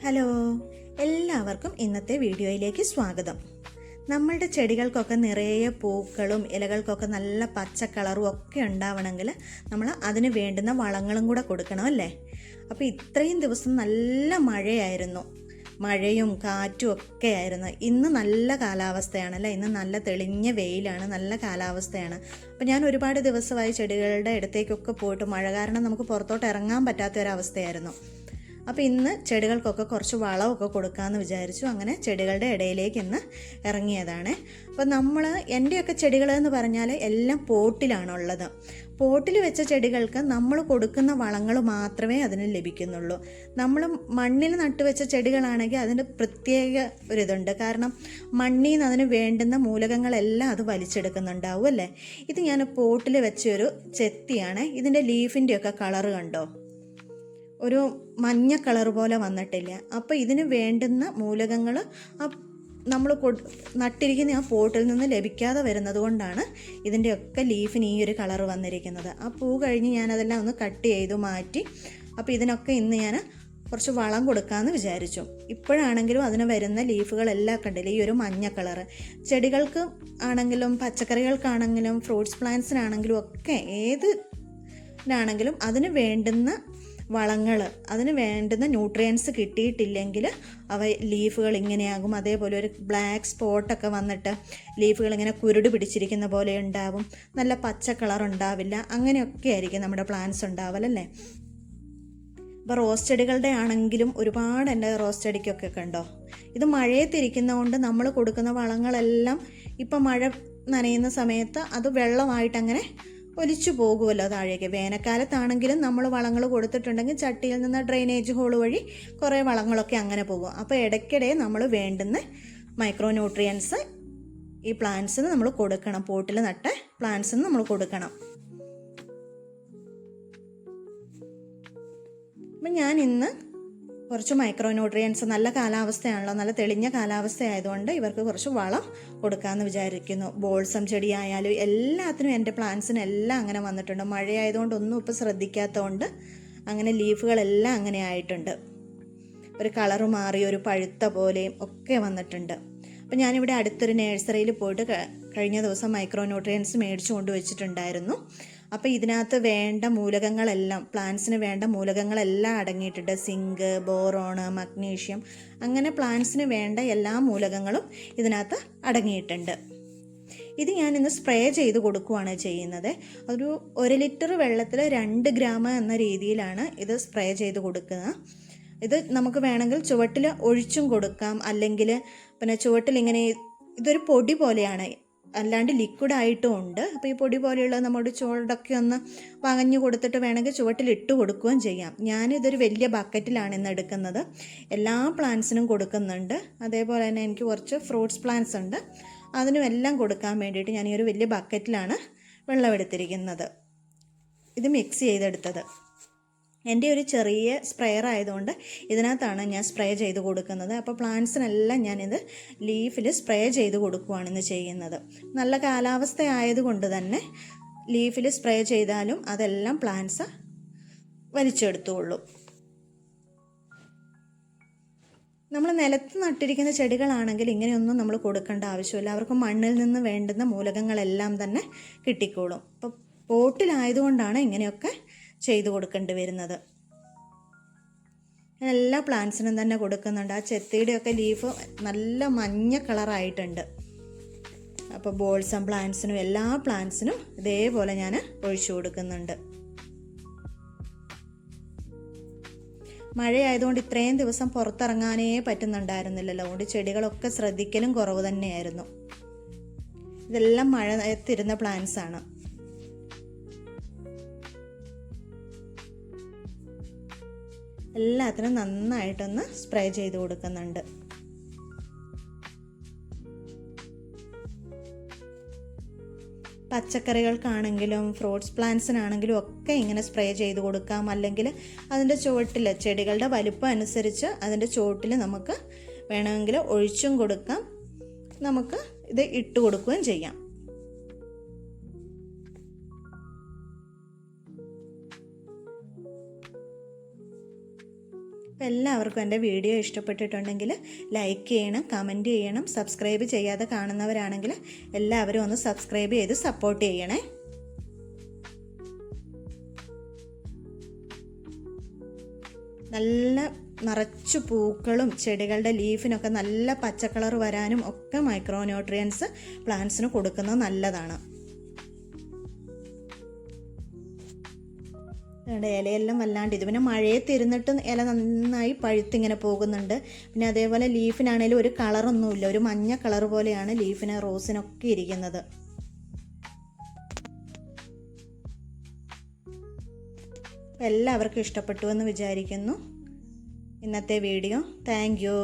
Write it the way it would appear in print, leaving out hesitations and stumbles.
Hello, എല്ലാവർക്കും ഇന്നത്തെ വീഡിയോയിലേക്ക് സ്വാഗതം. നമ്മളുടെ ചെടികൾക്കൊക്കെ നിറയെ പൂക്കളും ഇലകൾക്കൊക്കെ നല്ല പച്ച കളറും ഒക്കെ ഉണ്ടാവണമെങ്കിൽ നമ്മൾ അതിന് വേണ്ടുന്ന വളങ്ങളും കൂടെ കൊടുക്കണം അല്ലേ. അപ്പോൾ ഇത്രയും ദിവസം നല്ല മഴയായിരുന്നു, മഴയും കാറ്റും ഒക്കെ ആയിരുന്നു. ഇന്ന് നല്ല കാലാവസ്ഥയാണല്ലേ, ഇന്ന് നല്ല തെളിഞ്ഞ വെയിലാണ്, നല്ല കാലാവസ്ഥയാണ്. അപ്പോൾ ഞാൻ ഒരുപാട് ദിവസമായി ചെടികളുടെ അടുത്തേക്കൊക്കെ പോയിട്ട് മഴ കാരണം നമുക്ക് പുറത്തോട്ട് ഇറങ്ങാൻ പറ്റാത്ത ഒരവസ്ഥയായിരുന്നു. അപ്പോൾ ഇന്ന് ചെടികൾക്കൊക്കെ കുറച്ച് വളമൊക്കെ കൊടുക്കാമെന്ന് വിചാരിച്ചു. അങ്ങനെ ചെടികളുടെ ഇടയിലേക്ക് ഇന്ന് ഇറങ്ങിയതാണ്. അപ്പോൾ എൻ്റെയൊക്കെ ചെടികളെന്ന് പറഞ്ഞാൽ എല്ലാം പോട്ടിലാണുള്ളത്. പോട്ടിൽ വെച്ച ചെടികൾക്ക് നമ്മൾ കൊടുക്കുന്ന വളങ്ങൾ മാത്രമേ അതിന് ലഭിക്കുന്നുള്ളൂ. നമ്മൾ മണ്ണിൽ നട്ടുവെച്ച ചെടികളാണെങ്കിൽ അതിന് പ്രത്യേക ഒരിതുണ്ട്. കാരണം മണ്ണിൽ നിന്ന് അതിന് വേണ്ടുന്ന മൂലകങ്ങളെല്ലാം അത് വലിച്ചെടുക്കുന്നുണ്ടാവും അല്ലേ. ഇത് ഞാൻ പോട്ടിൽ വെച്ചൊരു ചെത്തിയാണ്. ഇതിൻ്റെ ലീഫിൻ്റെയൊക്കെ കളറ് കണ്ടോ, ഒരു മഞ്ഞ കളർ പോലെ വന്നിട്ടില്ല. അപ്പോൾ ഇതിന് വേണ്ടുന്ന മൂലകങ്ങൾ നമ്മൾ നട്ടിരിക്കുന്ന ആ പോട്ടിൽ നിന്ന് ലഭിക്കാതെ വരുന്നത് കൊണ്ടാണ് ഇതിൻ്റെയൊക്കെ ലീഫിന് ഈ ഒരു കളർ വന്നിരിക്കുന്നത്. ആ പൂ കഴിഞ്ഞ് ഞാനതെല്ലാം ഒന്ന് കട്ട് ചെയ്തു മാറ്റി. അപ്പോൾ ഇതിനൊക്കെ ഇന്ന് ഞാൻ കുറച്ച് വളം കൊടുക്കാമെന്ന് വിചാരിച്ചു. ഇപ്പോഴാണെങ്കിലും അതിന് വരുന്ന ലീഫുകളെല്ലാം കണ്ടില്ലേ, ഈ ഒരു മഞ്ഞ കളറ്. ചെടികൾക്ക് ആണെങ്കിലും പച്ചക്കറികൾക്കാണെങ്കിലും ഫ്രൂട്ട്സ് പ്ലാന്റ്സിനാണെങ്കിലും ഒക്കെ ഏതിനാണെങ്കിലും അതിന് വേണ്ടുന്ന വളങ്ങൾ, അതിന് വേണ്ടുന്ന ന്യൂട്രിയൻസ് കിട്ടിയിട്ടില്ലെങ്കിൽ അവ ലീഫുകൾ ഇങ്ങനെയാകും. അതേപോലെ ഒരു ബ്ലാക്ക് സ്പോട്ടൊക്കെ വന്നിട്ട് ലീഫുകൾ ഇങ്ങനെ കുരുട് പിടിച്ചിരിക്കുന്ന പോലെ ഉണ്ടാവും, നല്ല പച്ച കളർ ഉണ്ടാവില്ല. അങ്ങനെയൊക്കെ ആയിരിക്കും നമ്മുടെ പ്ലാന്റ്സ് ഉണ്ടാവലല്ലേ. ഇപ്പോൾ റോസ് ചെടികളുടെ ആണെങ്കിലും ഒരുപാട് എൻ്റെ റോസ് ചെടിക്കൊക്കെ കണ്ടോ, ഇത് മഴയത്തിരിക്കുന്നതുകൊണ്ട് നമ്മൾ കൊടുക്കുന്ന വളങ്ങളെല്ലാം ഇപ്പം മഴ നനയുന്ന സമയത്ത് അത് വെള്ളമായിട്ടങ്ങനെ ഒലിച്ചു പോകുമല്ലോ താഴേക്ക്. വേനൽക്കാലത്താണെങ്കിലും നമ്മൾ വളങ്ങൾ കൊടുത്തിട്ടുണ്ടെങ്കിൽ ചട്ടിയിൽ നിന്ന് ഡ്രെയിനേജ് ഹോൾ വഴി കുറേ വളങ്ങളൊക്കെ അങ്ങനെ പോകും. അപ്പോൾ ഇടയ്ക്കിടെ നമ്മൾ വേണ്ടുന്ന മൈക്രോ ന്യൂട്രിയൻസ് ഈ പ്ലാന്റ്സിന് നമ്മൾ കൊടുക്കണം, പോട്ടിൽ നട്ട പ്ലാന്റ്സിന് നമ്മൾ കൊടുക്കണം. അപ്പം ഞാൻ ഇന്ന് കുറച്ച് മൈക്രോ ന്യൂട്രിയൻസ്, നല്ല കാലാവസ്ഥയാണല്ലോ, നല്ല തെളിഞ്ഞ കാലാവസ്ഥ ആയതുകൊണ്ട് ഇവർക്ക് കുറച്ച് വളം കൊടുക്കാമെന്ന് വിചാരിക്കുന്നു. ബോൾസം ചെടിയായാലും എല്ലാത്തിനും എൻ്റെ പ്ലാന്റ്സിന് എല്ലാം അങ്ങനെ വന്നിട്ടുണ്ട്. മഴയായതുകൊണ്ട് ഒന്നും ഇപ്പോൾ ശ്രദ്ധിക്കാത്തതുകൊണ്ട് അങ്ങനെ ലീഫുകളെല്ലാം അങ്ങനെ ആയിട്ടുണ്ട്. ഒരു കളറ് മാറി ഒരു പഴുത്ത പോലെയും ഒക്കെ വന്നിട്ടുണ്ട്. അപ്പോൾ ഞാനിവിടെ അടുത്തൊരു നഴ്സറിയിൽ പോയിട്ട് കഴിഞ്ഞ ദിവസം മൈക്രോ ന്യൂട്രിയൻസ് മേടിച്ചു കൊണ്ട് വെച്ചിട്ടുണ്ടായിരുന്നു. അപ്പോൾ ഇതിനകത്ത് വേണ്ട മൂലകങ്ങളെല്ലാം, പ്ലാന്റ്സിന് വേണ്ട മൂലകങ്ങളെല്ലാം അടങ്ങിയിട്ടുണ്ട്. സിങ്ക്, ബോറോൺ, മഗ്നീഷ്യം, അങ്ങനെ പ്ലാന്റ്സിന് വേണ്ട എല്ലാ മൂലകങ്ങളും ഇതിനകത്ത് അടങ്ങിയിട്ടുണ്ട്. ഇത് ഞാനിന്ന് സ്പ്രേ ചെയ്ത് കൊടുക്കുകയാണ് ചെയ്യുന്നത്. ഒരു ലിറ്റർ വെള്ളത്തിൽ 2 ഗ്രാം എന്ന രീതിയിലാണ് ഇത് സ്പ്രേ ചെയ്ത് കൊടുക്കുക. ഇത് നമുക്ക് വേണമെങ്കിൽ ചുവട്ടിൽ ഒഴിച്ചും കൊടുക്കാം, അല്ലെങ്കിൽ പിന്നെ ചുവട്ടിൽ ഇങ്ങനെ, ഇതൊരു പൊടി പോലെയാണ്, അല്ലാണ്ട് ലിക്വിഡായിട്ടും ഉണ്ട്. അപ്പോൾ ഈ പൊടി പോലെയുള്ള നമ്മുടെ ചുവടൊക്കെ ഒന്ന് വകഞ്ഞു കൊടുത്തിട്ട് വേണമെങ്കിൽ ചുവട്ടിലിട്ട് കൊടുക്കുകയും ചെയ്യാം. ഞാനിതൊരു വലിയ ബക്കറ്റിലാണ് ഇന്ന് എടുക്കുന്നത്. എല്ലാ പ്ലാന്റ്സിനും കൊടുക്കുന്നുണ്ട്. അതേപോലെ തന്നെ എനിക്ക് കുറച്ച് ഫ്രൂട്ട്സ് പ്ലാന്റ്സ് ഉണ്ട്, അതിനും എല്ലാം കൊടുക്കാൻ വേണ്ടിയിട്ട് ഞാൻ ഈ ഒരു വലിയ ബക്കറ്റിലാണ് വെള്ളം എടുത്തിരിക്കുന്നത്. ഇത് മിക്സ് ചെയ്തെടുത്തത് എൻ്റെ ഒരു ചെറിയ സ്പ്രെയർ ആയതുകൊണ്ട് ഇതിനകത്താണ് ഞാൻ സ്പ്രേ ചെയ്ത് കൊടുക്കുന്നത്. അപ്പോൾ പ്ലാന്റ്സിനെല്ലാം ഞാനിത് ലീഫിൽ സ്പ്രേ ചെയ്ത് കൊടുക്കുകയാണിന്ന് ചെയ്യുന്നത്. നല്ല കാലാവസ്ഥ ആയതുകൊണ്ട് തന്നെ ലീഫിൽ സ്പ്രേ ചെയ്താലും അതെല്ലാം പ്ലാന്റ്സ് വലിച്ചെടുത്തുള്ളൂ. നമ്മൾ നിലത്ത് നട്ടിരിക്കുന്ന ചെടികളാണെങ്കിൽ ഇങ്ങനെയൊന്നും നമ്മൾ കൊടുക്കേണ്ട ആവശ്യമില്ല. അവർക്ക് മണ്ണിൽ നിന്ന് വേണ്ടുന്ന മൂലകങ്ങളെല്ലാം തന്നെ കിട്ടിക്കോളും. അപ്പോൾ പോട്ടിലായതുകൊണ്ടാണ് ഇങ്ങനെയൊക്കെ ചെയ്തു കൊടുക്കേണ്ടി വരുന്നത്. എല്ലാ പ്ലാന്റ്സിനും തന്നെ കൊടുക്കുന്നുണ്ട്. ആ ചെത്തിയുടെയൊക്കെ ലീഫ് നല്ല മഞ്ഞ കളറായിട്ടുണ്ട്. അപ്പോൾ ബോൾസം പ്ലാന്റ്സിനും എല്ലാ പ്ലാന്റ്സിനും ഇതേപോലെ ഞാൻ ഒഴിച്ചു കൊടുക്കുന്നുണ്ട്. മഴയായതുകൊണ്ട് ഇത്രയും ദിവസം പുറത്തിറങ്ങാനേ പറ്റുന്നുണ്ടായിരുന്നില്ലല്ലോ, അതുകൊണ്ട് ചെടികളൊക്കെ ശ്രദ്ധിക്കലും കുറവ് തന്നെയായിരുന്നു. ഇതെല്ലാം മഴയത്തിരുന്ന പ്ലാന്റ്സ് ആണ്. എല്ലാത്തിനും നന്നായിട്ടൊന്ന് സ്പ്രേ ചെയ്ത് കൊടുക്കുന്നുണ്ട്. പച്ചക്കറികൾക്കാണെങ്കിലും ഫ്രൂട്ട്സ് പ്ലാന്റ്സിനാണെങ്കിലും ഒക്കെ ഇങ്ങനെ സ്പ്രേ ചെയ്ത് കൊടുക്കാം. അല്ലെങ്കിൽ അതിൻ്റെ ചുവട്ടിൽ, ചെടികളുടെ വലുപ്പം അനുസരിച്ച് അതിൻ്റെ ചുവട്ടിൽ നമുക്ക് വേണമെങ്കിൽ ഒഴിച്ചും കൊടുക്കാം, നമുക്ക് ഇത് ഇട്ട് കൊടുക്കുകയും ചെയ്യാം. അപ്പോൾ എല്ലാവർക്കും എൻ്റെ വീഡിയോ ഇഷ്ടപ്പെട്ടിട്ടുണ്ടെങ്കിൽ ലൈക്ക് ചെയ്യണം, കമൻറ്റ് ചെയ്യണം. സബ്സ്ക്രൈബ് ചെയ്യാതെ കാണുന്നവരാണെങ്കിൽ എല്ലാവരും ഒന്ന് സബ്സ്ക്രൈബ് ചെയ്ത് സപ്പോർട്ട് ചെയ്യണേ. നല്ല നിറച്ചു പൂക്കളും ചെടികളുടെ ലീഫിനൊക്കെ നല്ല പച്ച കളർ വരാനും ഒക്കെ മൈക്രോ ന്യൂട്രിയൻസ് പ്ലാന്റ്സിന് കൊടുക്കുന്നത് നല്ലതാണ്. ഇലയെല്ലാം വല്ലാണ്ട് ഇത് പിന്നെ മഴയത്ത് ഇരുന്നിട്ട് ഇല നന്നായി പഴുത്തിങ്ങനെ പോകുന്നുണ്ട്. പിന്നെ അതേപോലെ ലീഫിനാണേലും ഒരു കളറൊന്നുമില്ല, ഒരു മഞ്ഞ കളർ പോലെയാണ് ലീഫിന് റോസിനൊക്കെ ഇരിക്കുന്നത്. എല്ലാവർക്കും ഇഷ്ടപ്പെട്ടു എന്ന് വിചാരിക്കുന്നു ഇന്നത്തെ വീഡിയോ. Thank you.